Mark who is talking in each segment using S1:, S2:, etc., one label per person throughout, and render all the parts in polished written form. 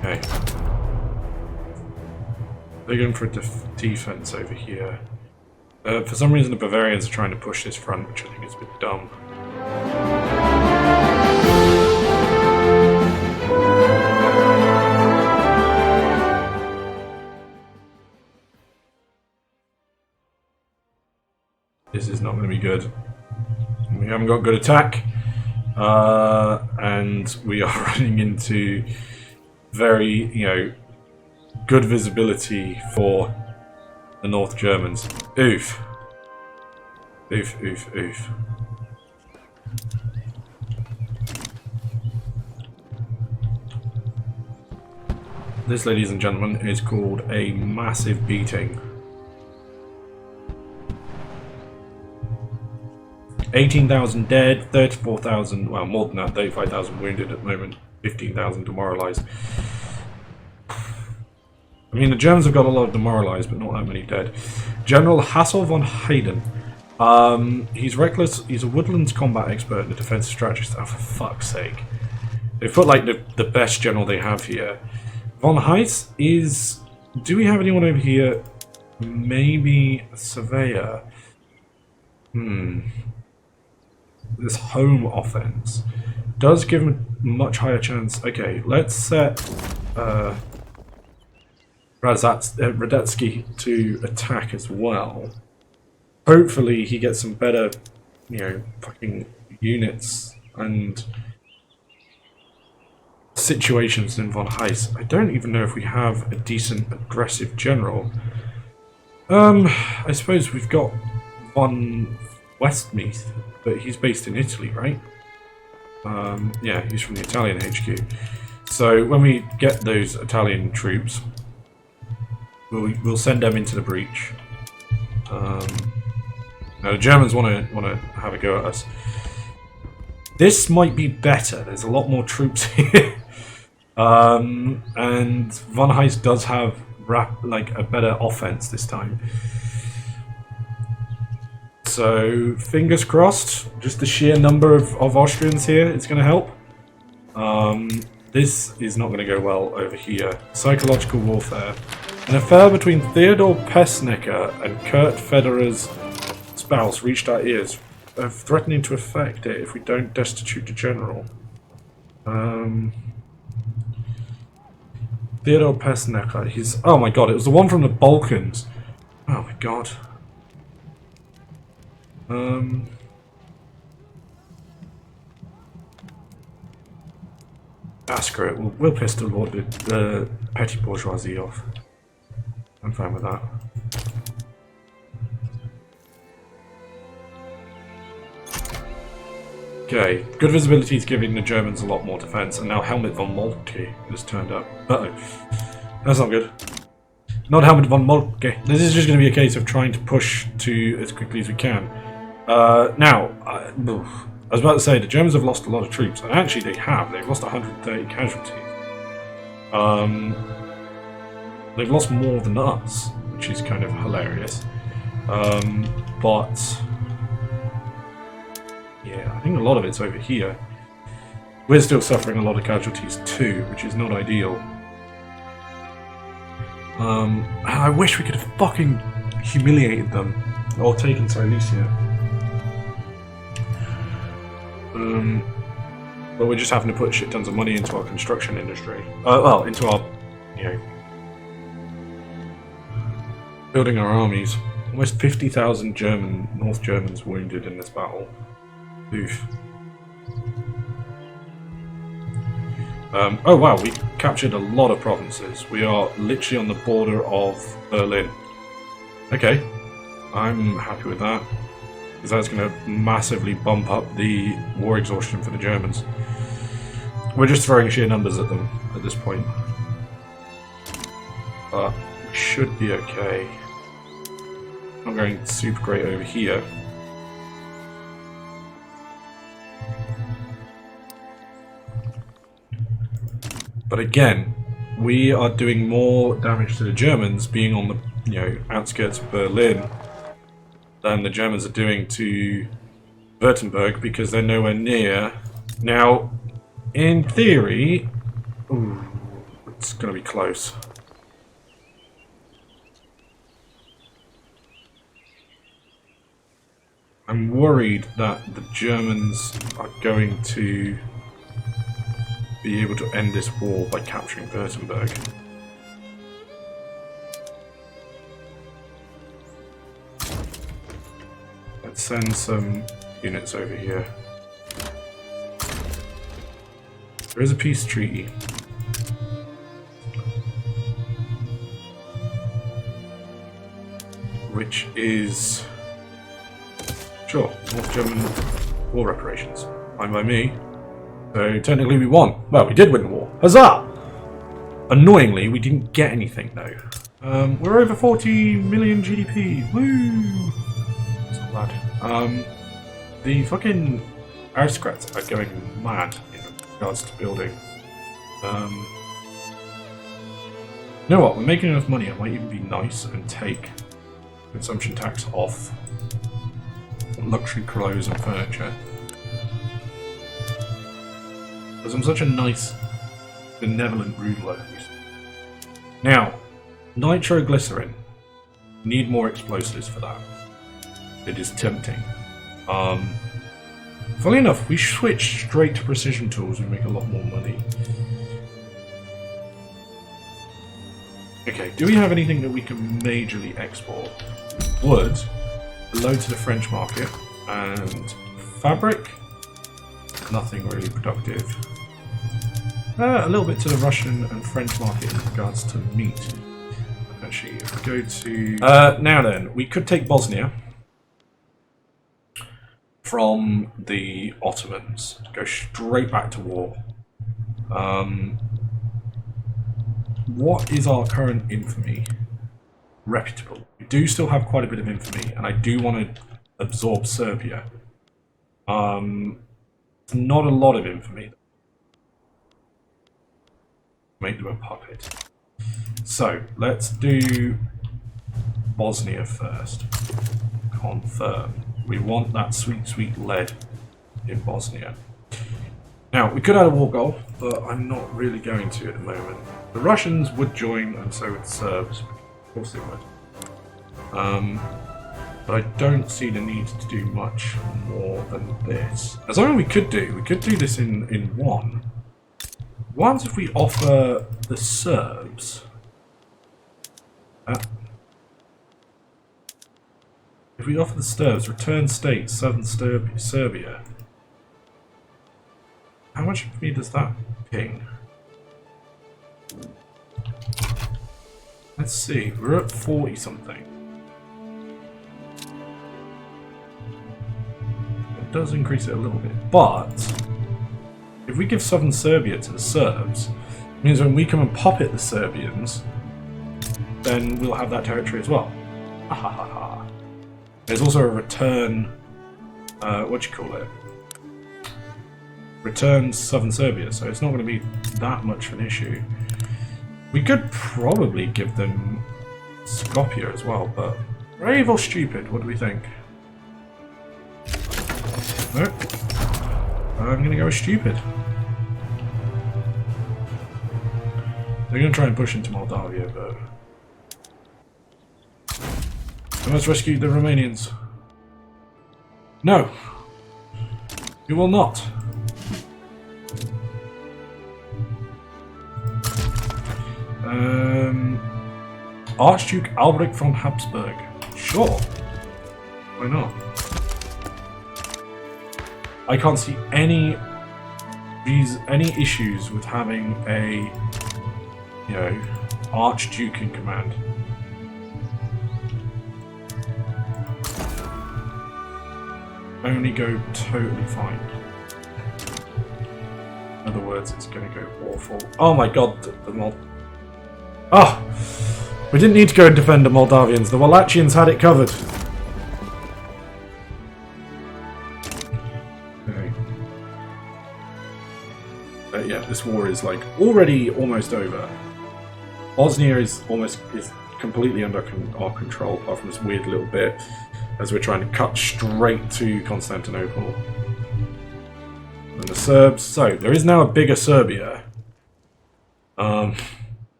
S1: Okay. They're going for a defense over here. For some reason the Bavarians are trying to push this front, which I think is a bit dumb. This is not going to be good. We haven't got good attack. And we are running into very, good visibility for the North Germans. Oof. Oof, oof, oof. This, ladies and gentlemen, is called a massive beating. 18,000 dead, 34,000, well, more than that, 35,000 wounded at the moment, 15,000 demoralised. I mean, the Germans have got a lot of demoralised, but not that many dead. General Hassel von Hayden. He's reckless. He's a woodlands combat expert and a defensive strategist. Oh, for fuck's sake. They put, like, the best general they have here. Von Heiss is... Do we have anyone over here? Maybe a surveyor. This home offense does give him a much higher chance. Okay, let's set Radetzky to attack as well. Hopefully he gets some better, fucking units and situations than Von Heiss. I don't even know if we have a decent aggressive general. I suppose we've got Von Westmeath, but he's based in Italy, right? Yeah, he's from the Italian HQ. So when we get those Italian troops, we'll send them into the breach. Now the Germans want to have a go at us. This might be better. There's a lot more troops here, and Von Heiss does have a better offense this time. So fingers crossed. Just the sheer number of Austrians here is going to help. This is not going to go well over here. Psychological warfare. An affair between Theodor Pessnecker and Kurt Federer's spouse reached our ears, threatening to affect it if we don't destitute the general. Theodor Pessnecker, he's... Oh my god, it was the one from the Balkans. Oh my god. Screw it. We'll piss the petty bourgeoisie off. I'm fine with that. Okay, good visibility is giving the Germans a lot more defense, and now Helmut von Moltke has turned up. Uh-oh. That's not good. Not Helmut von Moltke. This is just going to be a case of trying to push to as quickly as we can. Now, I was about to say, the Germans have lost a lot of troops, and actually they have. They've lost 130 casualties. They've lost more than us, which is kind of hilarious. But yeah, I think a lot of it's over here. We're still suffering a lot of casualties too, which is not ideal. I wish we could have fucking humiliated them, or taken Silesia. But we're just having to put shit tons of money into our construction industry. Well, into our, building our armies. Almost 50,000 North Germans wounded in this battle. Oof. Oh wow, we captured a lot of provinces. We are literally on the border of Berlin. Okay, I'm happy with that, because that's going to massively bump up the war exhaustion for the Germans. We're just throwing sheer numbers at them at this point. But we should be okay. Not going super great over here. But again, we are doing more damage to the Germans being on the outskirts of Berlin than the Germans are doing to Württemberg, because they're nowhere near. Now, in theory, it's going to be close. I'm worried that the Germans are going to be able to end this war by capturing Württemberg. Let's send some units over here. There is a peace treaty. Which is... Sure, North German war reparations. Fine by me. So technically we won. Well, we did win the war. Huzzah! Annoyingly, we didn't get anything though. We're over 40 million GDP. Woo! That's not bad. The fucking aristocrats are going mad in regards to building. You know what? We're making enough money. I might even be nice and take consumption tax off luxury clothes and furniture. Because I'm such a nice, benevolent ruler. Now, nitroglycerin. Need more explosives for that. It is tempting. Funnily enough, we switch straight to precision tools and make a lot more money. Okay, do we have anything that we can majorly export? Wood, load to the French market, and fabric, nothing really productive. A little bit to the Russian and French market in regards to meat. Actually, if we go to... now then, we could take Bosnia from the Ottomans. Go straight back to war. What is our current infamy? Reputable. We do still have quite a bit of infamy, and I do want to absorb Serbia. Not a lot of infamy. Make them a puppet. So, let's do Bosnia first. Confirm. We want that sweet, sweet lead in Bosnia. Now, we could add a war goal, but I'm not really going to at the moment. The Russians would join, and so would the Serbs. Of course they would. But I don't see the need to do much more than this. There's something we could do this in one. What if we offer the Serbs... if we offer the Serbs return state, southern Serbia, how much of me does that ping? Let's see, we're at 40 something. It does increase it a little bit, but if we give southern Serbia to the Serbs, it means when we come and puppet the Serbians, then we'll have that territory as well. Ha ha ha ha. There's also a return, what you call it? Return southern Serbia, so it's not going to be that much of an issue. We could probably give them Skopje as well, but brave or stupid, what do we think? Nope. I'm going to go with stupid. They're going to try and push into Moldavia, but... I must rescue the Romanians. No! You will not. Archduke Albrecht von Habsburg. Sure. Why not? I can't see any issues with having a, you know, Archduke in command. Only go totally fine. In other words, it's going to go awful. Oh my god, the Mold... Oh! We didn't need to go and defend the Moldavians. The Wallachians had it covered. Okay. Yeah, this war is like already almost over. Bosnia is completely under our control, apart from this weird little bit, as we're trying to cut straight to Constantinople. And the Serbs. So there is now a bigger Serbia.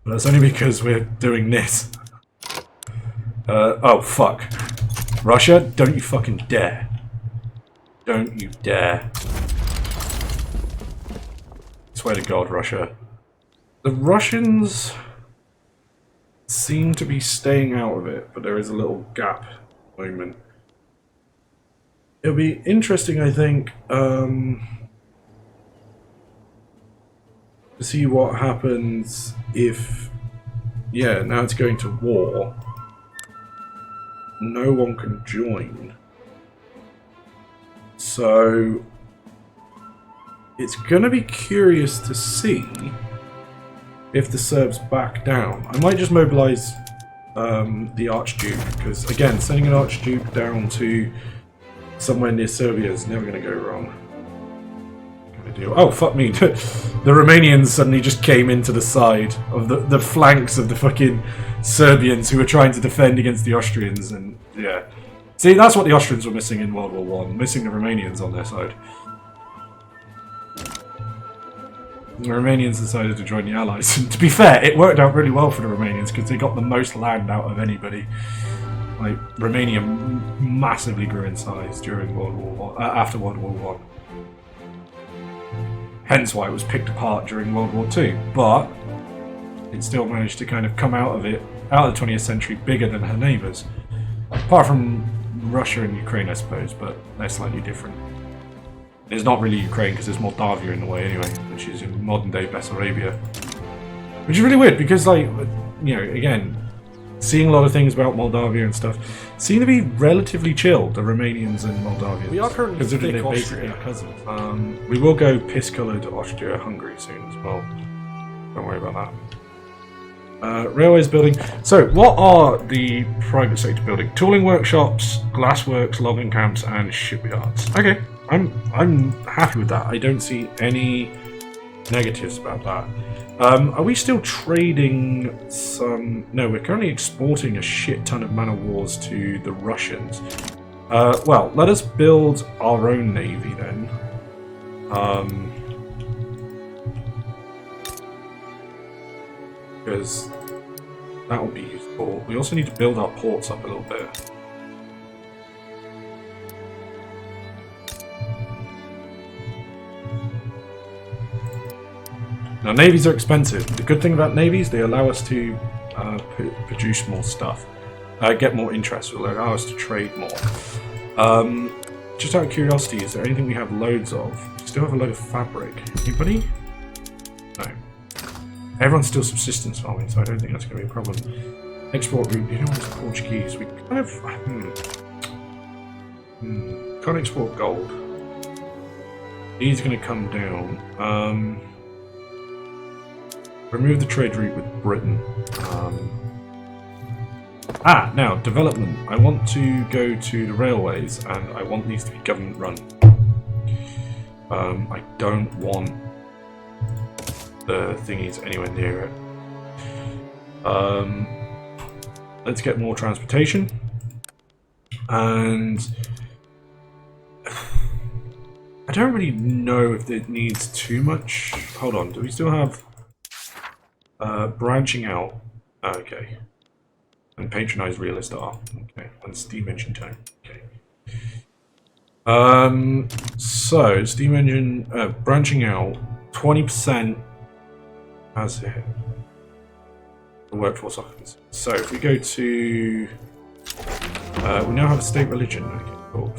S1: But that's only because we're doing this. Oh, fuck. Russia, don't you fucking dare. Don't you dare. Swear to God, Russia. The Russians seem to be staying out of it, but there is a little gap at the moment. It'll be interesting, I think, to see what happens if, yeah, now it's going to war. No one can join. So it's going to be curious to see if the Serbs back down. I might just mobilize the Archduke, because again, sending an Archduke down to somewhere near Serbia is never going to go wrong. Oh, fuck me. The Romanians suddenly just came into the side of the flanks of the fucking Serbians who were trying to defend against the Austrians, and yeah. See, that's what the Austrians were missing in World War I, missing the Romanians on their side. The Romanians decided to join the Allies. And to be fair, it worked out really well for the Romanians because they got the most land out of anybody. Like, Romania massively grew in size during after World War I. Hence why it was picked apart during World War II. But it still managed to kind of come out of the 20th century bigger than her neighbours. Apart from Russia and Ukraine, I suppose, but they're slightly different. It's not really Ukraine because there's Moldavia in the way anyway, which is in modern day Bessarabia. Which is really weird because, like, you know, again, seeing a lot of things about Moldavia and stuff seem to be relatively chill, the Romanians and Moldavians. We are currently considering they're basically cousins. We will go piss-coloured Austria-Hungary soon as well. Don't worry about that. Railways building. So, what are the private sector building? Tooling workshops, glassworks, logging camps, and shipyards. Okay, I'm happy with that. I don't see any negatives about that. Are we still trading some... No, we're currently exporting a shit ton of man of wars to the Russians. Well, let us build our own navy then. Because that will be useful. We also need to build our ports up a little bit. Now, navies are expensive. The good thing about navies, they allow us to produce more stuff, get more interest, will allow us to trade more. Just out of curiosity, is there anything we have loads of? We still have a load of fabric. Anybody? No. Everyone's still subsistence farming, so I don't think that's going to be a problem. Export route, you know what's Portuguese? We kind of... Can't export gold. These are going to come down. Remove the trade route with Britain. Now, development. I want to go to the railways, and I want these to be government run. I don't want the thingies anywhere near it. Let's get more transportation. And I don't really know if it needs too much. Hold on, do we still have branching out? Okay. And patronize realist art. Okay. And steam engine tone. Okay. So steam engine branching out 20% as it the workforce occupancy. So if we go to we now have a state religion. Okay, cool.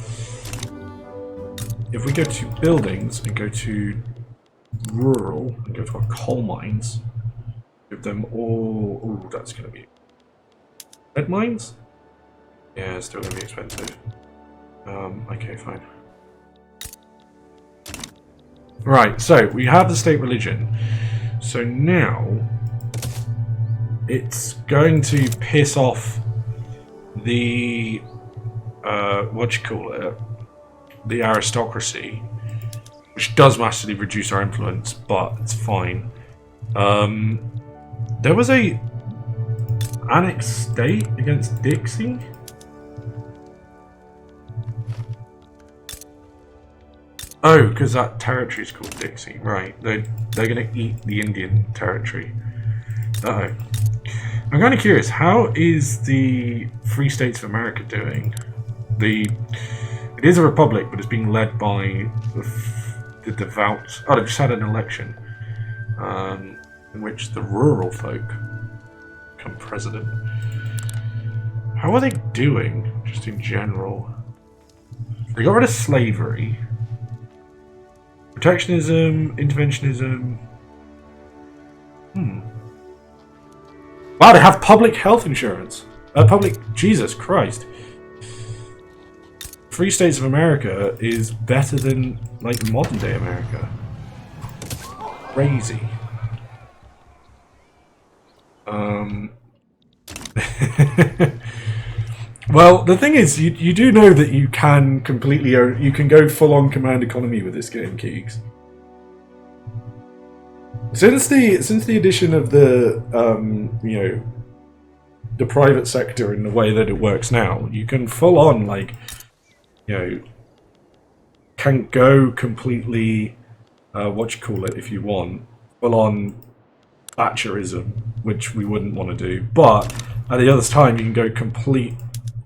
S1: If we go to buildings and go to rural and go to our coal mines, give them all. Oh, that's going to be red mines. Yeah, it's still going to be expensive. Okay, fine. Right, so we have the state religion. So now it's going to piss off the what you call it, the aristocracy, which does massively reduce our influence, but it's fine. There was a annexed state against Dixie. Oh, because that territory is called Dixie, right? They're going to eat the Indian territory. Uh-oh. I'm kind of curious, how is the Free States of America doing? It is a republic, but it's being led by the devout... Oh, they've just had an election in which the rural folk become president. How are they doing, just in general? They got rid of slavery. Protectionism, interventionism... Wow, they have public health insurance. Jesus Christ. Free States of America is better than, like, modern day America. Crazy. Well, the thing is, you do know that you can completely... You can go full-on command economy with this game, Keegs. Since the addition of the the private sector in the way that it works now, you can full on can go completely if you want, full on Thatcherism, which we wouldn't want to do. But at the other time, you can go complete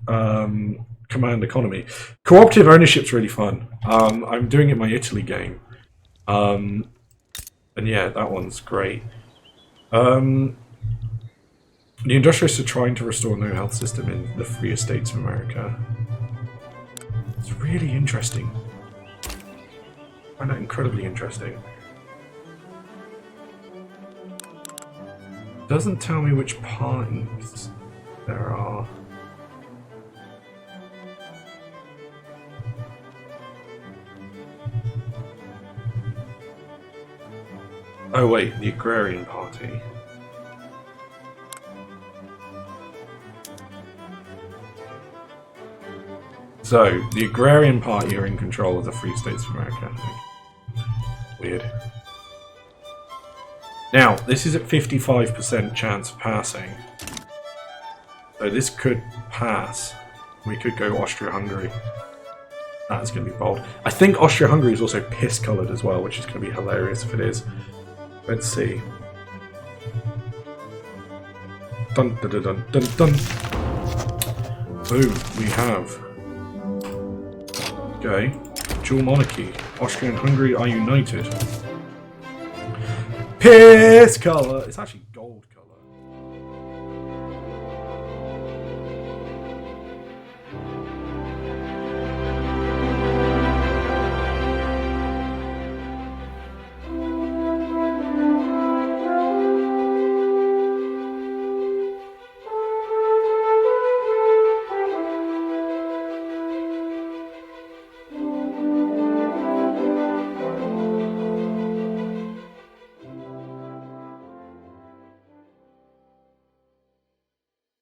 S1: command economy. Cooperative ownership's really fun. I'm doing it in my Italy game. And yeah, that one's great. The industrialists are trying to restore no health system in the freer states of America. It's really interesting. I find that incredibly interesting. Doesn't tell me which parties there are. Oh wait, the Agrarian Party. So, the Agrarian Party are in control of the Free States of America, I think. Weird. Now, this is at 55% chance of passing. So this could pass. We could go Austria-Hungary. That's going to be bold. I think Austria-Hungary is also piss-coloured as well, which is going to be hilarious if it is. Let's see. Dun dun dun dun dun dun. Boom, we have. Okay. Dual monarchy. Austria and Hungary are united. Piss colour. It's actually